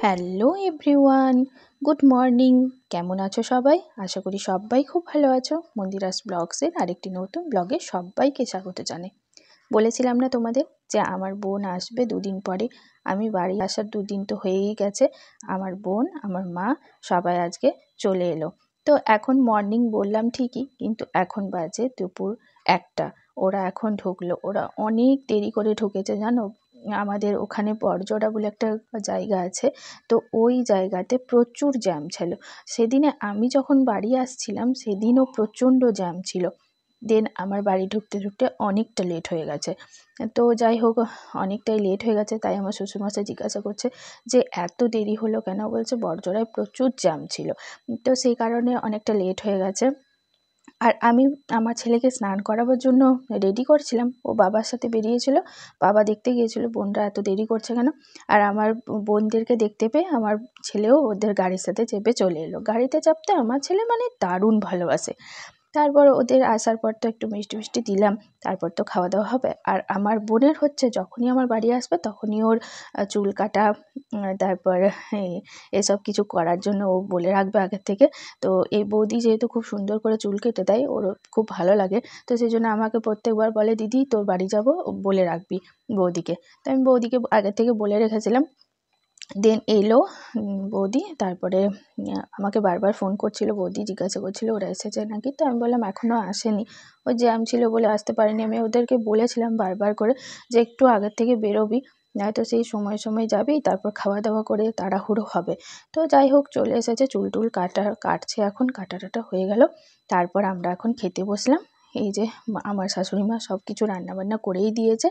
Hello everyone, good morning. কেমন আছো সবাই? আশা করি সবাই খুব ভালো আছো। মন্দিরাস ব্লগসের আরেকটি নতুন ব্লগে সবাইকে স্বাগত জানাই। বলেছিলাম না তোমাদের যে আমার বোন আসবে দুদিন পরে। আমি বাড়ি আসার দুদিন তো হয়েই গেছে। আমার বোন, আমার মা সবাই আজকে চলে এলো। তো এখন মর্নিং বললাম ঠিকই, কিন্তু এখন বাজে দুপুর 1টা। ওরা এখন ঢুকলো। ওরা অনেক দেরি করে ঢুকেছে জানো। আমাদের ওখানে বড়জোড়া বলে একটা জায়গা আছে, তো ওই জায়গাতে প্রচুর জ্যাম ছিল। সেদিনে আমি যখন বাড়ি আসছিলাম সেদিনও প্রচণ্ড জ্যাম ছিল। দেন আমার বাড়ি ঢুকতে ঢুকতে অনেকটা লেট হয়ে গেছে। তো যাই হোক, অনেকটাই লেট হয়ে গেছে, তাই আমার শ্বশুরমশাই জিজ্ঞাসা করছে যে এত দেরি হলো কেন? বলছে বড়জোড়ায় প্রচুর জ্যাম ছিল, তো সেই কারণে অনেকটা লেট হয়ে গেছে। আর আমি আমার ছেলেকে স্নান করাবার জন্য রেডি করছিলাম। ও বাবার সাথে বেরিয়েছিল, বাবা দেখতে গিয়েছিল বোনরা এত দেরি করছে কেন। আর আমার বোনদেরকে দেখতে পেয়ে আমার ছেলেও ওদের গাড়ির সাথে চেপে চলে এলো। গাড়িতে চাপতে আমার ছেলে মানে দারুণ ভালোবাসে। তারপর ওদের আসার পর তো একটু মিষ্টি মিষ্টি দিলাম, তারপর তো খাওয়া দাওয়া হবে। আর আমার বোনের হচ্ছে যখনই আমার বাড়ি আসবে তখনই ওর চুল কাটা, তারপর এসব কিছু করার জন্য ও বলে রাখবে আগের থেকে। তো এই বৌদি যেহেতু খুব সুন্দর করে চুল কেটে দেয়, ওর খুব ভালো লাগে। তো সেই জন্য আমাকে প্রত্যেকবার বলে, দিদি তোর বাড়ি যাব, বলে রাখবি বৌদিকে। তো আমি বৌদিকে আগের থেকে বলে রেখেছিলাম। দেন এলো বৌদি, তারপরে আমাকে বারবার ফোন করছিল। বৌদি জিজ্ঞাসা করছিল ওরা এসেছে নাকি। তো আমি বললাম এখনও আসেনি, ওই জ্যাম ছিল বলে আসতে পারিনি। আমি ওদেরকে বলেছিলাম বারবার করে যে একটু আগের থেকে বেরোবি, নয়তো সেই সময় সময় যাবি, তারপর খাওয়া দাওয়া করে তাড়াহুড়ো হবে। তো যাই হোক চলে এসেছে, চুল টুল কাটছে, এখন কাটা টাটা হয়ে গেল। তারপর আমরা এখন খেতে বসলাম। এই যে আমার শাশুড়ি মা সব কিছু রান্নাবান্না করেই দিয়েছে।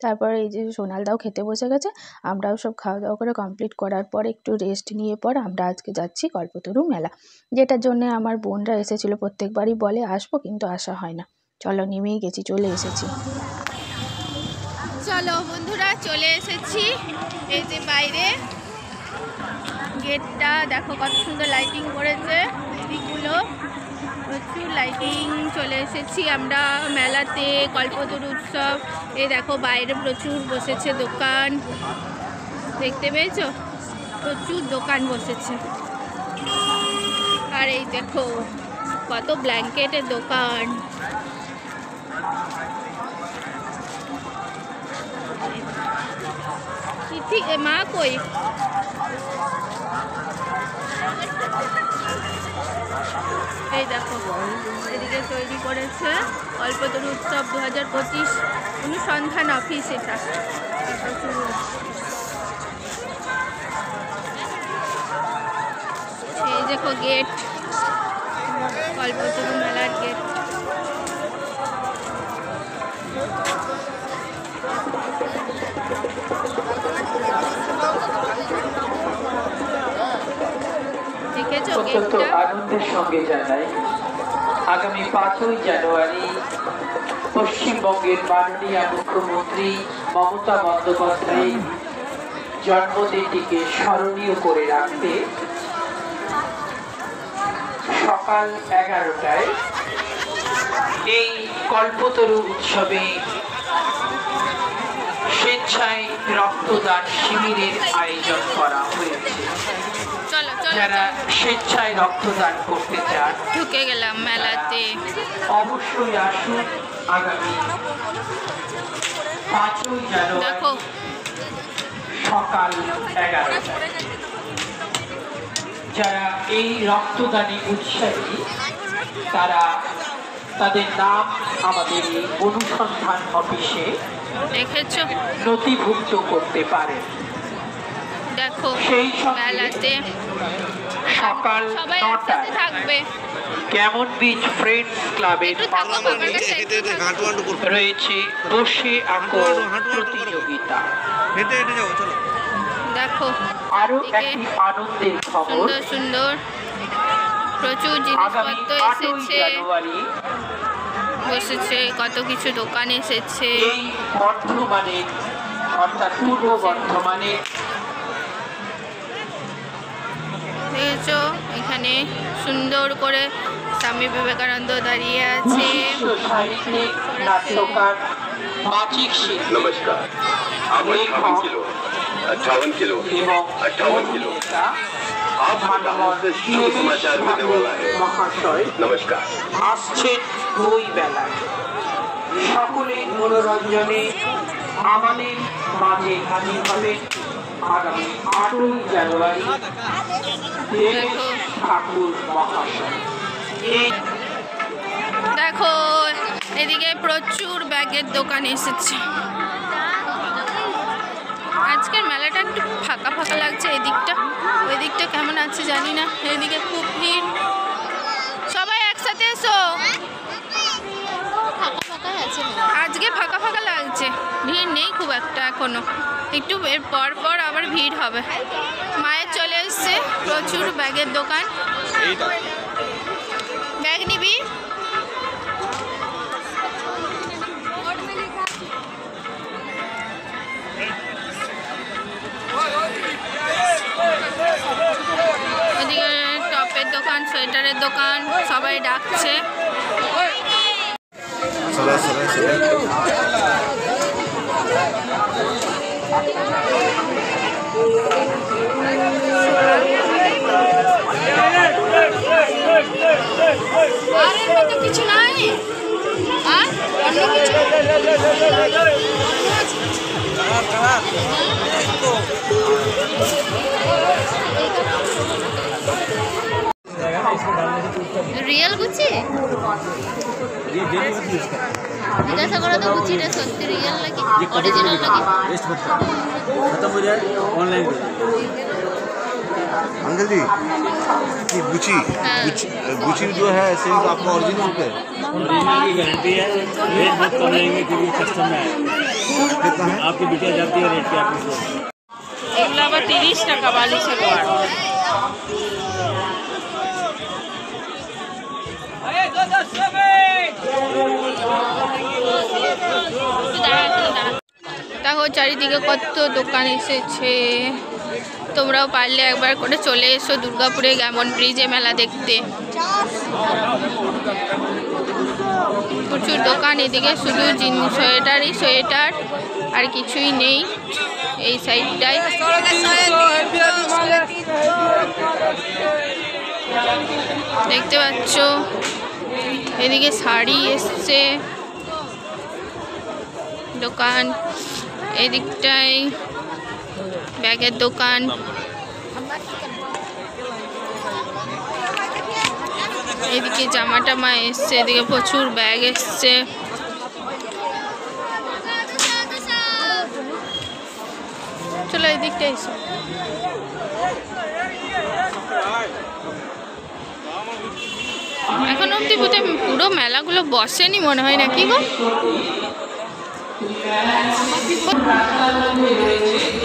তারপর এই যে সোনালদাও খেতে বসে গেছে। আমরাও সব খাওয়া দাওয়া করে কমপ্লিট করার পর একটু রেস্ট নিয়ে পর আমরা আজকে যাচ্ছি কল্পতরু মেলা, যেটার জন্য আমার বোনরা এসেছিলো। প্রত্যেকবারই বলে আসবো, কিন্তু আসা হয় না। চলো নেমেই গেছি, চলে এসেছি। চলো বন্ধুরা, চলে এসেছি। এই যে বাইরে গেটটা দেখো কত সুন্দর লাইটিং করেছে, দিকগুলো প্রচুর লাইটিং। চলে এসেছি আমরা মেলাতে, কল্পতরু উৎসব। এই দেখো বাইরে প্রচুর বসেছে দোকান, দেখতে পেয়েছো? প্রচুর দোকান বসেছে। আর এই দেখো কত ব্ল্যাঙ্কেটের দোকান। মা কই? এই দেখো এদিকে তৈরি করেছে কল্পতরু উৎসব 2025 অনুসন্ধান অফিস। এটা এই দেখো গেট, কল্পতরু মেলার গেট। অত্যন্ত আনন্দের সঙ্গে জানাই আগামী 5ই জানুয়ারি পশ্চিমবঙ্গের মাননীয় মুখ্যমন্ত্রী মমতা বন্দ্যোপাধ্যায়ের জন্মদিনটিকে স্মরণীয় করে রাখতে সকাল 11টায় এই কল্পতরু উৎসবে স্বেচ্ছায় রক্তদান শিবিরের আয়োজন করা হয়েছে। যারা স্বেচ্ছায় রক্তদান করতে চান, ঢুকে গেলাম মেলাতে, অবশ্যই আসুন। আগামী 5ই জানুয়ারি সকাল 11টায় যারা এই রক্তদানে উৎসাহী তারা তাদের নাম আমাদের এই অনুসন্ধান অফিসে নথিভুক্ত করতে পারে। দেখো সেই মেলাতে সকাল 9টায় থাকবে কেমন বিচ ফ্রেন্ডস ক্লাবের রয়েছে বসে আঁকো প্রতিযোগিতা। দেখো আরো একটি আনন্দের খবর, সুন্দর সুন্দর প্রচুর জিনিসপত্র এসেছে, বসেছে কত কিছু দোকান এসেছে। এই বর্ধমানে অর্থাৎ পূর্ব বর্ধমানে দেখেছো এখানে সুন্দর করে স্বামী বিবেকানন্দ দাঁড়িয়ে আছে। নাট্যকার নমস্কার লেখক किलो 58 किलो এবং 58 किलो অভিনেতা आप शुभ समाचार देने वाला है। মহাশয় नमस्कार। আসছেন দুই বেলায় সকলের মনোরঞ্জনে আমাদের মাঝে হাজির হবেন আগামী 8ই জানুয়ারি দেবেশ ঠাকুর মহাশয়। এই দেখো এদিকে প্রচুর ব্যাগের দোকান এসেছে। আজকের মেলাটা একটু ফাঁকা ফাঁকা লাগছে, এদিকটা ওই দিকটা কেমন আছে জানি না। এদিকে খুব ভিড়, সবাই একসাথে এসো। আজকে ফাঁকা ফাঁকা লাগছে, ভিড় নেই খুব একটা এখনো, একটু এর পর পর আবার ভিড় হবে। মায়ের চলে এসছে, প্রচুর ব্যাগের দোকান। ব্যাগ নিবি? ওদিকে টপের দোকান, সোয়েটারের দোকান, সবাই ডাকছে। কিছু নাই রিয়েল গুচি জিজ্ঞাসা করো তো গুচিটা সত্যি রিয়েল নাকি অরিজিনাল নাকি। खत्म हो जाए ऑनलाइन अंकल जी ये गुची गुची जो है सेम तो आपका ओरिजिनल है। ओरिजिनल की गारंटी है, रेट बहुत कम लेंगे क्योंकि कस्टम में कितना है आपकी बिटिया जाती है रेट क्या आपको এগুলো আবার 30 টাকা 42 টাকা। দেখো চারিদিকে কত দোকান এসেছে। তোমরাও পারলে একবার করে চলে এসো দুর্গাপুরে গ্যামন ব্রিজে মেলা দেখতে। প্রচুর দোকান, এদিকে শুধু সোয়েটার আর কিছুই নেই এই সাইডটায়। দেখতে পাচ্ছ এদিকে শাড়ি এসছে দোকান, এদিকটায় ব্যাগের দোকান। এদিকে জামা টামা এসছে, এদিকে প্রচুর ব্যাগ এসছে। চলো এদিকটা এসো। এখন অব্দি বোধহয় পুরো মেলাগুলো বসেনি মনে হয় নাকি গো।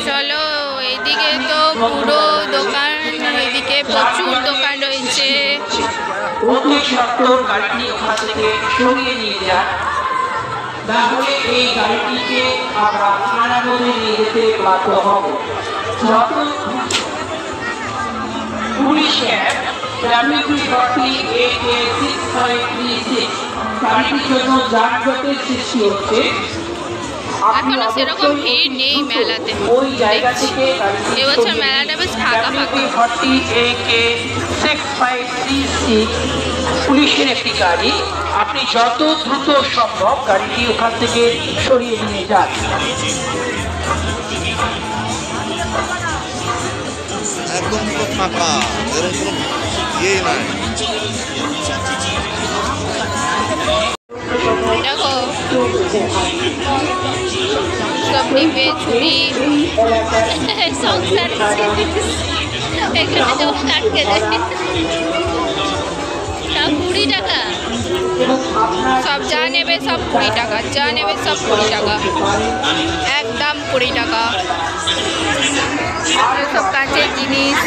চলো এইদিকে তো পুরো দোকান, এদিকে প্রচুর দোকান রয়েছে। অতি সত্বর গাড়িটি ওখান থেকে সরিয়ে নিয়ে যান, তাহলে এই গাড়িটিকে আমরা থানার মধ্যে নিয়ে যেতে বাধ্য হব। যত পুলিশ ক্যাব WP40AA6536 গাড়িটির জন্য যানজটের সৃষ্টি হচ্ছে। এখনো সেরকম ভিড় নেই মেলাতে, ওই জায়গা থেকে এবছর মেলাটা বেশ ফাঁকা ফাঁকা। WP40AA6536 পুলিশের একটি গাড়ি, আপনি যত দ্রুত সম্ভব গাড়িটি ওখান থেকে সরিয়ে নিয়ে যান। একদম পুরো ফাঁকা, এরকম কোনো ইয়েই নাই। দেখো সব নিবে ছুরি সংসার এখানে যখন আটকে যায় সব 20 টাকা, সব যা নেবে সব 20 টাকা, যা নেবে সব 20 টাকা, একদম 20 টাকা। সব কাঁচের জিনিস,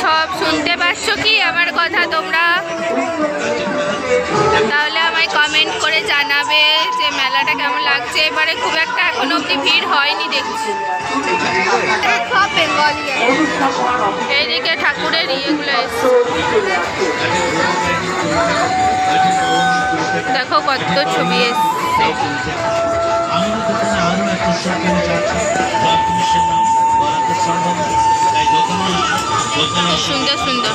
সব শুনতে পাচ্ছ কি আমার কথা তোমরা? তাহলে আমায় কমেন্ট করে জানাবে যে মেলাটা কেমন লাগছে। এবারে খুব একটা এখনো অবধি ভিড় হয়নি দেখছি, সব বেঙ্গলি। এইদিকে ঠাকুরের ইয়েগুলো এসছে, দেখো কত ছবি এসছে। সুন্দর সুন্দর।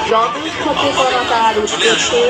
জনসচেতনতার উদ্দেশ্যে